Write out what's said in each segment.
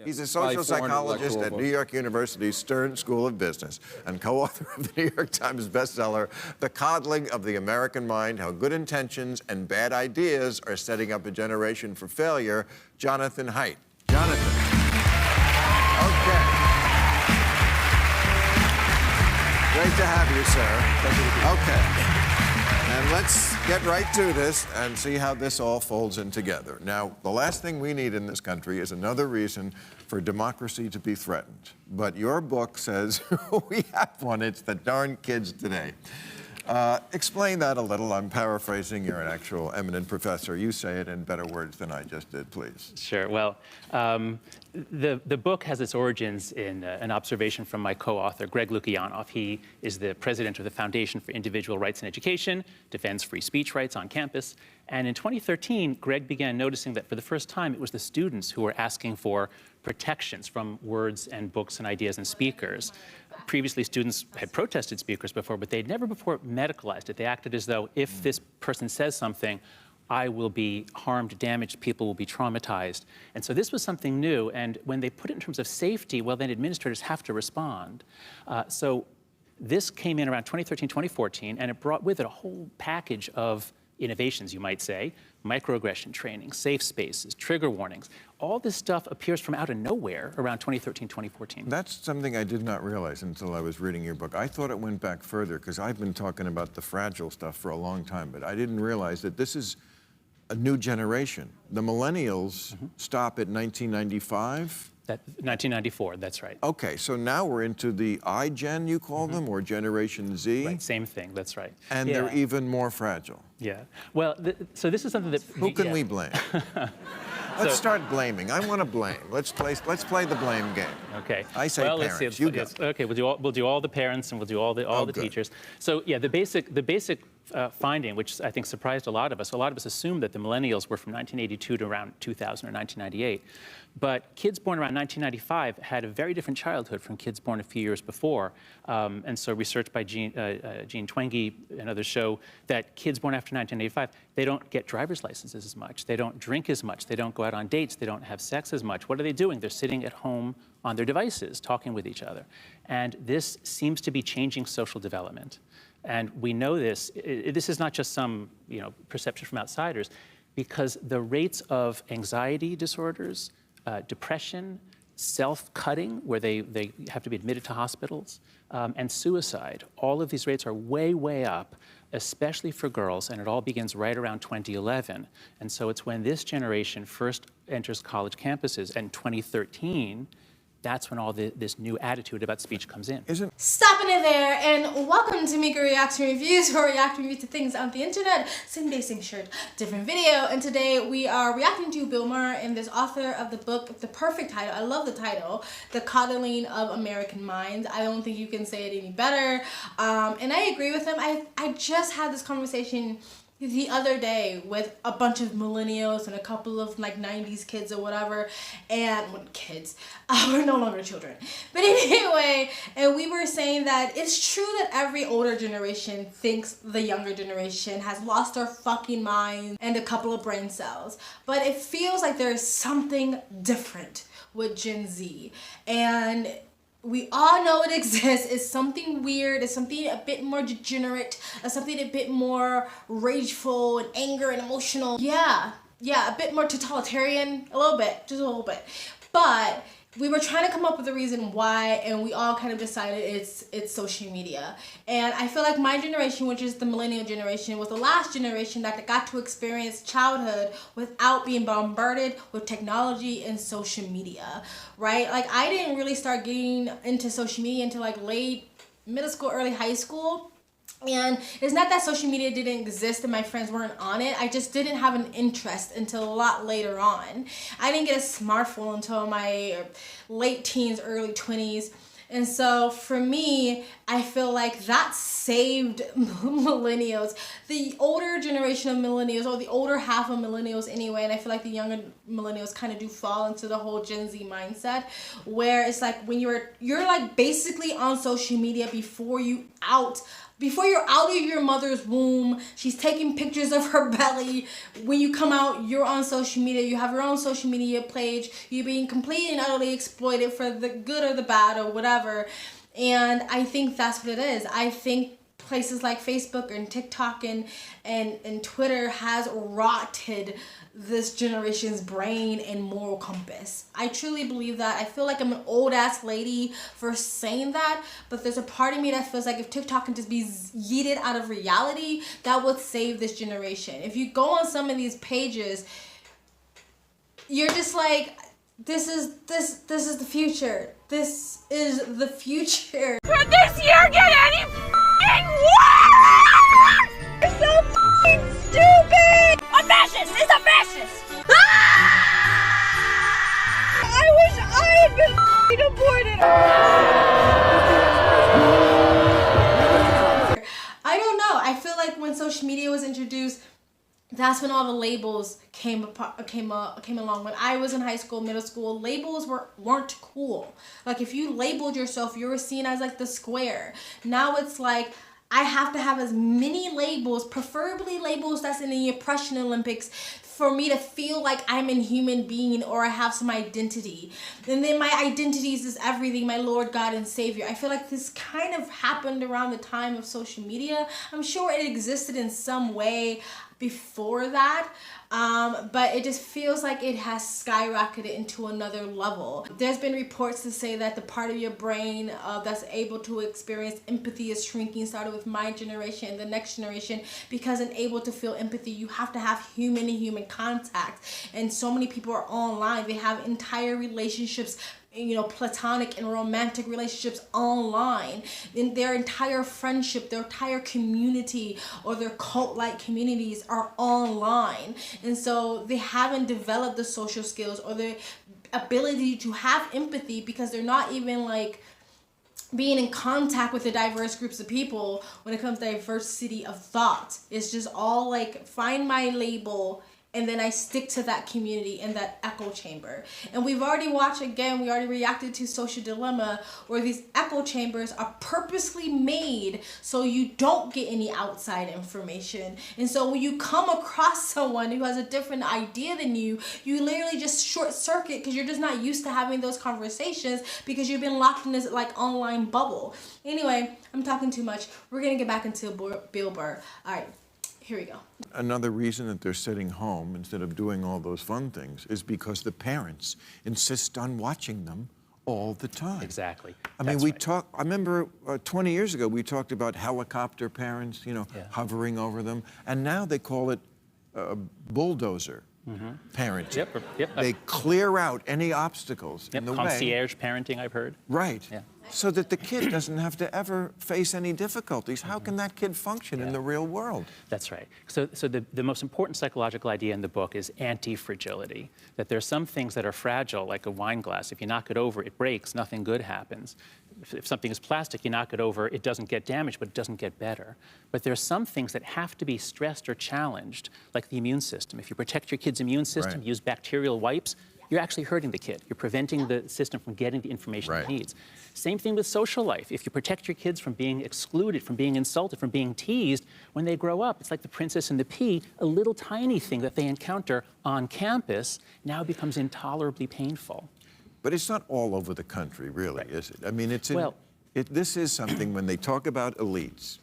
He's a social psychologist at New York University's Stern School of Business and co-author of the New York Times bestseller, The Coddling of the American Mind, How Good Intentions and Bad Ideas Are Setting Up a Generation for Failure, Jonathan Haidt. Jonathan. Okay. Great to have you, sir. Okay. And let's get right to this and see how this all folds in together. Now, the last thing we need in this country is another reason for democracy to be threatened. But your book says we have one. It's the darn kids today. Explain that a little. I'm paraphrasing. You're an actual eminent professor. You say it in better words than I just did, please. Sure. Well, the book has its origins in an observation from my co-author, Greg Lukianoff. He is the president of the Foundation for Individual Rights in Education, defends free speech rights on campus. And in 2013, Greg began noticing that for the first time, it was the students who were asking for protections from words and books and ideas and speakers. Previously, students had protested speakers before, but they'd never before medicalized it. They acted as though if this person says something, I will be harmed, damaged, people will be traumatized. And so this was something new, and when they put it in terms of safety, well, then administrators have to respond. So this came in around 2013, 2014, and it brought with it a whole package of innovations, you might say, microaggression training, safe spaces, trigger warnings. All this stuff appears from out of nowhere around 2013, 2014. That's something I did not realize until I was reading your book. I thought it went back further because I've been talking about the fragile stuff for a long time, but I didn't realize that this is a new generation. The millennials stop at 1995. 1994, that's right. Okay, so now we're into the iGen, you call them, or Generation Z? Right, same thing, that's right. And they're even more fragile. Yeah. Well, so this is something that... Who can we blame? Let's start blaming. I want to blame. Let's play the blame game. Okay. I say parents. Let's see. You go. Okay, we'll do all the parents and we'll do all the teachers. So yeah, the basic finding, which I think surprised a lot of us assumed that the millennials were from 1982 to around 2000 or 1998. But kids born around 1995 had a very different childhood from kids born a few years before. And so research by Jean Twenge and others show that kids born after 1985, they don't get driver's licenses as much. They don't drink as much. They don't go out on dates. They don't have sex as much. What are they doing? They're sitting at home on their devices, talking with each other. And this seems to be changing social development. And we know this. This is not just some perception from outsiders, because the rates of anxiety disorders, depression, self-cutting, where they have to be admitted to hospitals, and suicide, all of these rates are way, way up, especially for girls, and it all begins right around 2011. And so it's when this generation first enters college campuses, and 2013, that's when all this new attitude about speech comes in. Stopping it there, and welcome to Mika Reacts and Reviews, where we react to things on the internet. Same day, same shirt, different video. And today we are reacting to Bill Maher and this author of the book, the perfect title, I love the title, The Coddling of American Minds. I don't think you can say it any better. And I agree with him. I just had this conversation the other day with a bunch of millennials and a couple of like 90s kids or whatever, and kids, we're no longer children, but anyway, and we were saying that it's true that every older generation thinks the younger generation has lost their fucking mind and a couple of brain cells, but it feels like there's something different with Gen Z, and we all know it exists. It's something weird. It's something a bit more degenerate. It's something a bit more rageful and anger and emotional. Yeah, a bit more totalitarian. A little bit, just a little bit. But we were trying to come up with a reason why, and we all kind of decided it's social media. And I feel like my generation, which is the millennial generation, was the last generation that got to experience childhood without being bombarded with technology and social media, right? Like, I didn't really start getting into social media until like late middle school, early high school. And it's not that social media didn't exist and my friends weren't on it. I just didn't have an interest until a lot later on. I didn't get a smartphone until my late teens, early 20s. And so for me, I feel like that saved millennials, the older generation of millennials, or the older half of millennials anyway, and I feel like the younger millennials kind of do fall into the whole Gen Z mindset, where it's like when you're like basically on social media before you out before you're out of your mother's womb, she's taking pictures of her belly. When you come out, you're on social media. You have your own social media page. You're being completely and utterly exploited for the good or the bad or whatever. And I think that's what it is. I think places like Facebook and TikTok and Twitter has rotted this generation's brain and moral compass. I truly believe that. I feel like I'm an old ass lady for saying that, but there's a part of me that feels like if TikTok can just be yeeted out of reality, that would save this generation. If you go on some of these pages, you're just like, this is the future. This is the future. Could this year get any f***ing worse? You're so f***ing stupid! A fascist is a fascist! I wish I had been f***ing aborted! I don't know. I feel like when social media was introduced, that's when all the labels came along. When I was in high school, middle school, labels weren't cool. Like if you labeled yourself, you were seen as like the square. Now it's like I have to have as many labels, preferably labels that's in the oppression Olympics, for me to feel like I'm a human being or I have some identity. And then my identity is everything, my Lord, God, and Savior. I feel like this kind of happened around the time of social media. I'm sure it existed in some way before that, but it just feels like it has skyrocketed into another level. There's been reports to say that the part of your brain that's able to experience empathy is shrinking, started with my generation and the next generation, because unable to feel empathy, you have to have human-to-human contact. And so many people are online. They have entire relationships, platonic and romantic relationships online. In their entire friendship, their entire community, or their cult-like communities are online. And so they haven't developed the social skills or the ability to have empathy, because they're not even like being in contact with the diverse groups of people when it comes to diversity of thought. It's just all like, find my label, and then I stick to that community and that echo chamber. And we've already watched, again, we already reacted to Social Dilemma, where these echo chambers are purposely made so you don't get any outside information. And so when you come across someone who has a different idea than you, you literally just short circuit, because you're just not used to having those conversations, because you've been locked in this like online bubble. Anyway, I'm talking too much. We're gonna get back into Bill Burr. All right. Here we go. Another reason that they're sitting home instead of doing all those fun things is because the parents insist on watching them all the time. Exactly. I mean, I remember 20 years ago, we talked about helicopter parents, hovering over them. And now they call it bulldozer parenting. Yep. They clear out any obstacles in the way. Concierge parenting, I've heard. Right. Yeah. So that the kid doesn't have to ever face any difficulties. How can that kid function in the real world? That's right. So the most important psychological idea in the book is anti-fragility, that there are some things that are fragile, like a wine glass. If you knock it over, it breaks, nothing good happens. If something is plastic, you knock it over, it doesn't get damaged, but it doesn't get better. But there are some things that have to be stressed or challenged, like the immune system. If you protect your kid's immune system, use bacterial wipes, you're actually hurting the kid. You're preventing the system from getting the information it needs. Same thing with social life. If you protect your kids from being excluded, from being insulted, from being teased, when they grow up, it's like the Princess and the Pea, a little tiny thing that they encounter on campus now becomes intolerably painful. But it's not all over the country, really, is it? I mean, this is something, when they talk about elites,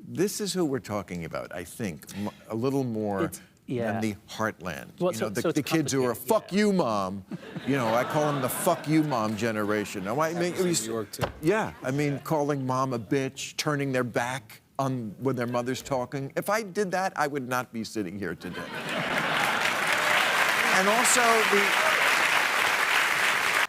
this is who we're talking about, I think, a little more than the heartland. Well, the kids who are, fuck you, mom. I call them the fuck you, mom generation. Now, I mean, New York, too. Yeah, I mean, calling mom a bitch, turning their back on when their mother's talking. If I did that, I would not be sitting here today. And also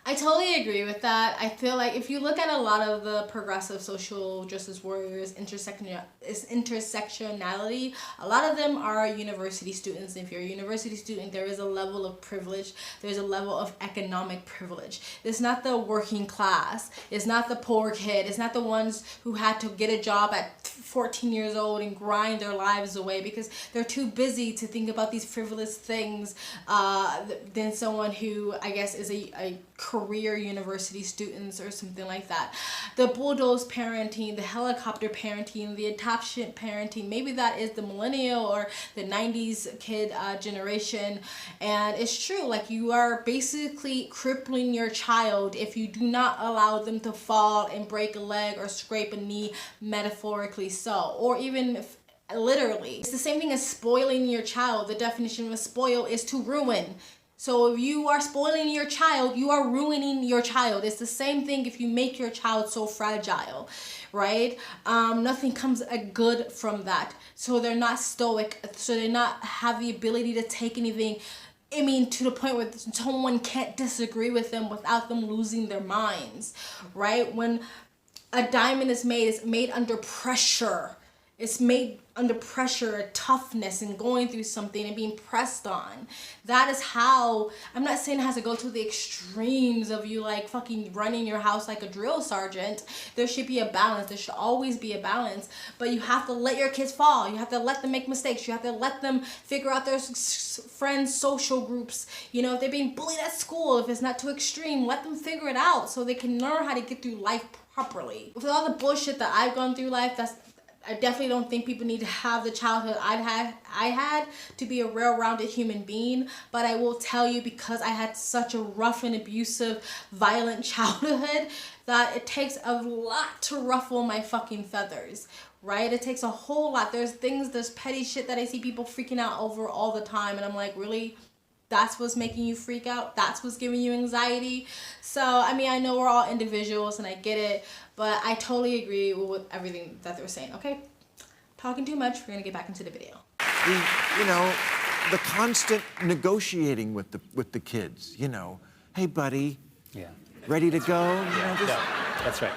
I totally agree with that. I feel like if you look at a lot of the progressive social justice warriors, intersectionality, a lot of them are university students. If you're a university student, there is a level of privilege. There's a level of economic privilege. It's not the working class. It's not the poor kid. It's not the ones who had to get a job at 14 years old and grind their lives away because they're too busy to think about these frivolous things than someone who, I guess, is a career university students or something like that. The bulldoze parenting, the helicopter parenting, the attachment parenting, maybe that is the millennial or the 90s kid generation. And it's true, like you are basically crippling your child if you do not allow them to fall and break a leg or scrape a knee, metaphorically so, or even literally. It's the same thing as spoiling your child. The definition of spoil is to ruin. So if you are spoiling your child, you are ruining your child. It's the same thing if you make your child so fragile, right? Nothing comes good from that. So they're not stoic. So they're not have the ability to take anything, I mean, to the point where someone can't disagree with them without them losing their minds, right? When a diamond is made, it's made under pressure. It's made under pressure, toughness, and going through something and being pressed on. That is how, I'm not saying it has to go to the extremes of you like fucking running your house like a drill sergeant. There should be a balance. There should always be a balance. But you have to let your kids fall. You have to let them make mistakes. You have to let them figure out their friends' social groups. You know, if they're being bullied at school, if it's not too extreme, let them figure it out so they can learn how to get through life properly. With all the bullshit that I've gone through life, I definitely don't think people need to have the childhood I had to be a well-rounded human being. But I will tell you, because I had such a rough and abusive, violent childhood, that it takes a lot to ruffle my fucking feathers, right? It takes a whole lot. There's petty shit that I see people freaking out over all the time. And I'm like, really? That's what's making you freak out? That's what's giving you anxiety? So, I mean, I know we're all individuals and I get it, but I totally agree with everything that they're saying. Okay, talking too much, we're gonna get back into the video. The constant negotiating with the kids, hey buddy, Yeah. ready to go? Yeah, that's right.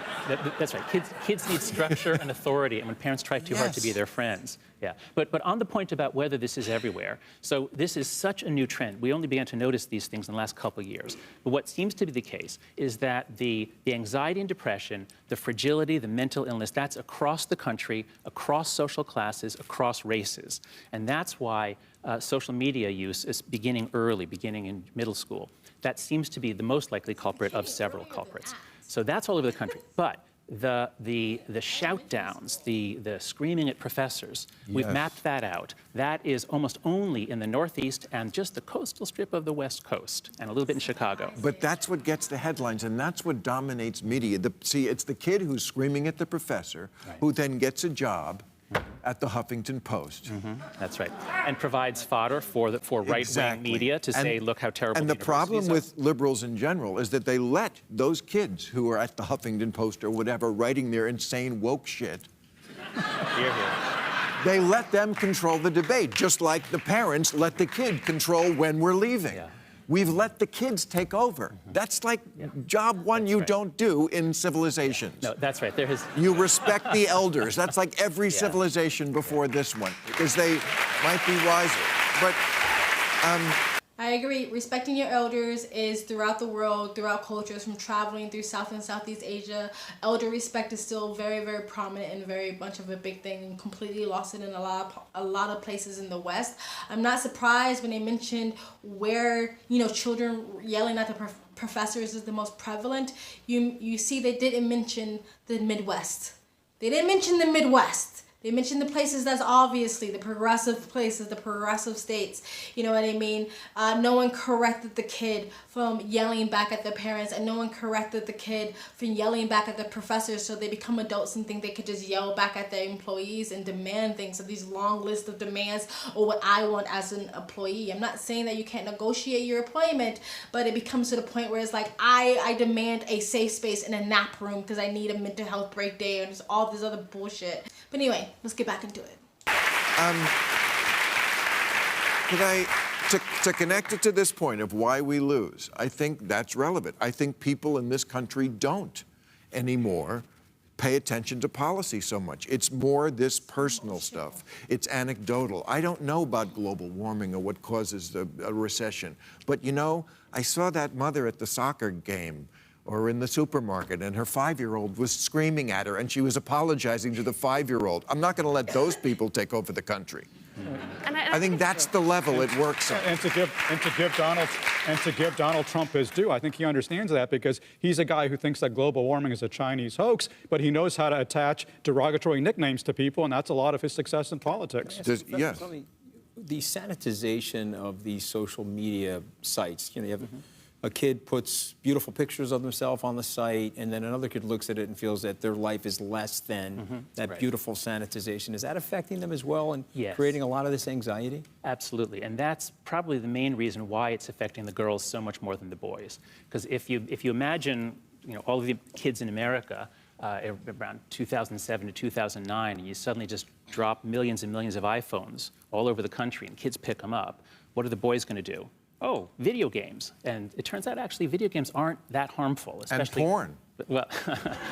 That's right. Kids need structure and authority, and when parents try too hard to be their friends. Yeah. But on the point about whether this is everywhere, so this is such a new trend. We only began to notice these things in the last couple of years. But what seems to be the case is that the anxiety and depression, the fragility, the mental illness, that's across the country, across social classes, across races. And that's why social media use is beginning early, beginning in middle school. That seems to be the most likely culprit of several culprits. So that's all over the country. But the shout downs, the screaming at professors, we've mapped that out. That is almost only in the Northeast and just the coastal strip of the West Coast, and a little bit in Chicago. But that's what gets the headlines, and that's what dominates media. See, it's the kid who's screaming at the professor, who then gets a job at the Huffington Post. That's right. And provides fodder for right-wing media to say, look how terrible. And the problem with liberals in general is that they let those kids who are at the Huffington Post or whatever writing their insane woke shit, Hear, hear. they let them control the debate, just like the parents let the kid control when we're leaving. Yeah. We've let the kids take over. That's like job one you don't do in civilizations. No, that's right. You respect the elders. That's like every civilization before this one, because they might be wiser. But I agree. Respecting your elders is throughout the world, throughout cultures, from traveling through South and Southeast Asia. Elder respect is still very, very prominent and very much of a big thing, and completely lost it in a lot of places in the West. I'm not surprised when they mentioned where, children yelling at the professors is the most prevalent. You see, they didn't mention the Midwest. They didn't mention the Midwest. They mentioned the places that's obviously the progressive places, the progressive states. You know what I mean? No one corrected the kid from yelling back at their parents, and no one corrected the kid from yelling back at the professors, so they become adults and think they could just yell back at their employees and demand things. So these long lists of demands, or what I want as an employee. I'm not saying that you can't negotiate your employment, but it becomes to the point where it's like, I demand a safe space in a nap room because I need a mental health break day, and just all this other bullshit. But anyway, let's get back into it. To connect it to this point of why we lose, I think that's relevant. I think people in this country don't anymore pay attention to policy so much. It's more this personal stuff. It's anecdotal. I don't know about global warming or what causes a recession. But I saw that mother at the soccer game or in the supermarket, and her 5-year-old was screaming at her, and she was apologizing to the 5-year-old. I'm not going to let those people take over the country. And I think that's the level it works on. And to give Donald Trump his due, I think he understands that because he's a guy who thinks that global warming is a Chinese hoax, but he knows how to attach derogatory nicknames to people, and that's a lot of his success in politics. Yes. The sanitization of these social media sites, you have a kid puts beautiful pictures of themselves on the site, and then another kid looks at it and feels that their life is less than that beautiful sanitization. Is that affecting them as well and creating a lot of this anxiety? Absolutely, and that's probably the main reason why it's affecting the girls so much more than the boys. Because if you imagine, all of the kids in America around 2007 to 2009, and you suddenly just drop millions and millions of iPhones all over the country, and kids pick them up, what are the boys going to do? Oh, video games. And it turns out, actually, video games aren't that harmful. Especially, and porn. Well,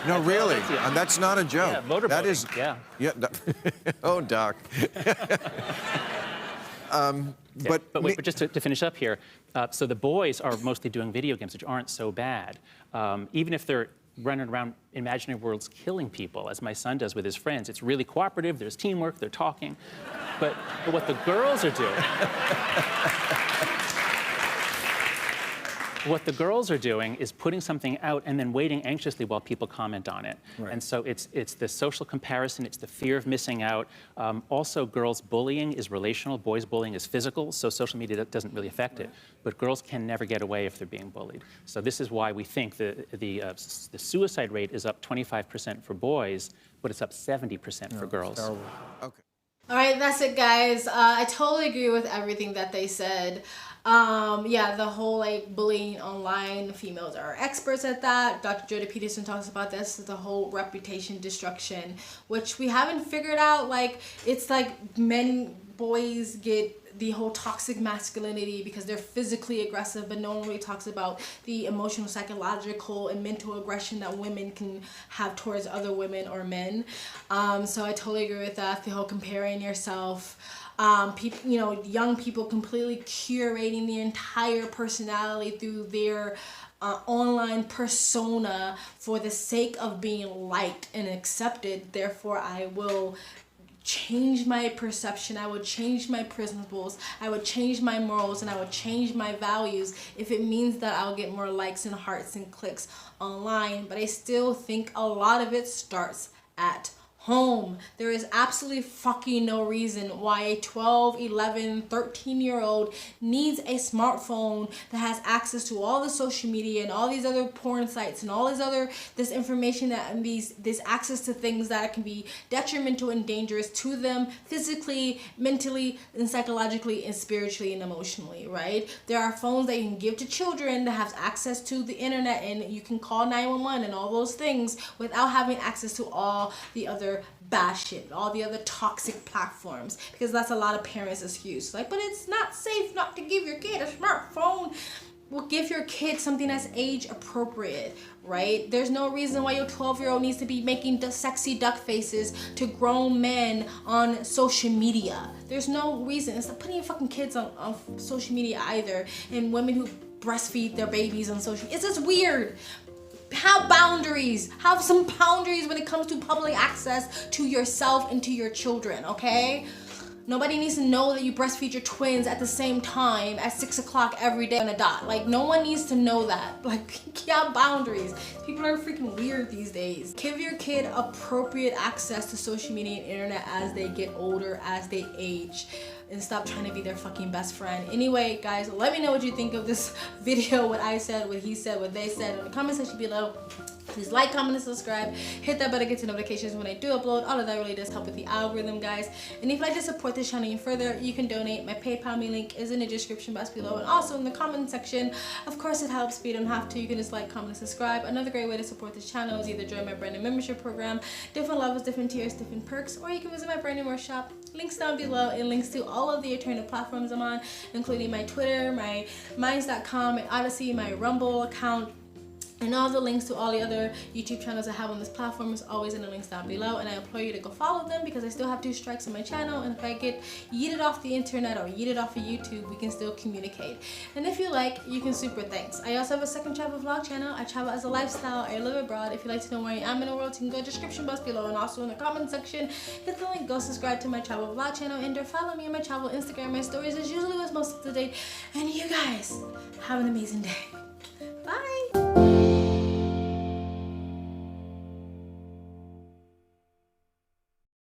no, really. And that's not a joke. Yeah, motorboating. That is, yeah. Oh, Doc. But wait, but just to finish up here, so the boys are mostly doing video games, which aren't so bad. Even if they're running around imaginary worlds killing people, as my son does with his friends, it's really cooperative, there's teamwork, they're talking. But what the girls are doing... What the girls are doing is putting something out and then waiting anxiously while people comment on it. Right. And so it's the social comparison, it's the fear of missing out. Also, girls' bullying is relational, boys' bullying is physical, so social media doesn't really affect it. But girls can never get away if they're being bullied. So this is why we think the suicide rate is up 25% for boys, but it's up 70% for girls. Okay. All right, that's it, guys. I totally agree with everything that they said. Yeah, the whole bullying online, females are experts at that. Dr. Jodie Peterson talks about this, the whole reputation destruction, which we haven't figured out. It's boys get the whole toxic masculinity because they're physically aggressive, but no one really talks about the emotional, psychological, and mental aggression that women can have towards other women or men. So I totally agree with that. The whole comparing yourself. People, young people completely curating their entire personality through their online persona for the sake of being liked and accepted. Therefore, I will change my perception, I would change my principles, I would change my morals, and I would change my values if it means that I'll get more likes and hearts and clicks online. But I still think a lot of it starts at home. There is absolutely fucking no reason why a 12, 11, 13-year-old needs a smartphone that has access to all the social media and all these other porn sites and all this information and this access to things that can be detrimental and dangerous to them physically, mentally, and psychologically, and spiritually and emotionally, right? There are phones that you can give to children that have access to the internet, and you can call 911 and all those things without having access to all the other bad shit, all the other toxic platforms, because that's a lot of parents' excuse. But it's not safe not to give your kid a smartphone. Well, give your kid something that's age appropriate, right? There's no reason why your 12-year-old needs to be making the sexy duck faces to grown men on social media. There's no reason. It's not putting your fucking kids on social media either, and women who breastfeed their babies on social media. It's just weird. Have boundaries. Have some boundaries when it comes to public access to yourself and to your children, okay? Nobody needs to know that you breastfeed your twins at the same time at 6 o'clock every day on a dot. No one needs to know that. Have boundaries. People are freaking weird these days. Give your kid appropriate access to social media and internet as they get older, as they age. And stop trying to be their fucking best friend. Anyway, guys, let me know what you think of this video, what I said, what he said, what they said in the comment section below. Please like, comment, and subscribe. Hit that bell to get notifications when I do upload. All of that really does help with the algorithm, guys. And if you'd like to support this channel even further, you can donate. My PayPal link is in the description box below and also in the comment section. Of course, it helps, but you don't have to. You can just like, comment, and subscribe. Another great way to support this channel is either join my brand new membership program, different levels, different tiers, different perks, or you can visit my brand new merch shop. Links down below and links to all of the alternative platforms I'm on, including my Twitter, my Minds.com, my Odyssey, my Rumble account, And all the links to all the other YouTube channels I have on this platform is always in the links down below. And I implore you to go follow them because I still have 2 strikes on my channel. And if I get yeeted off the internet or yeeted off of YouTube, we can still communicate. And if you like, you can super thanks. I also have a second travel vlog channel. I travel as a lifestyle. I live abroad. If you'd like to know where I am in the world, you can go to the description box below and also in the comment section. Hit the link, go subscribe to my travel vlog channel, and or follow me on my travel Instagram. My stories is usually what's most up to date. And you guys, have an amazing day. Bye.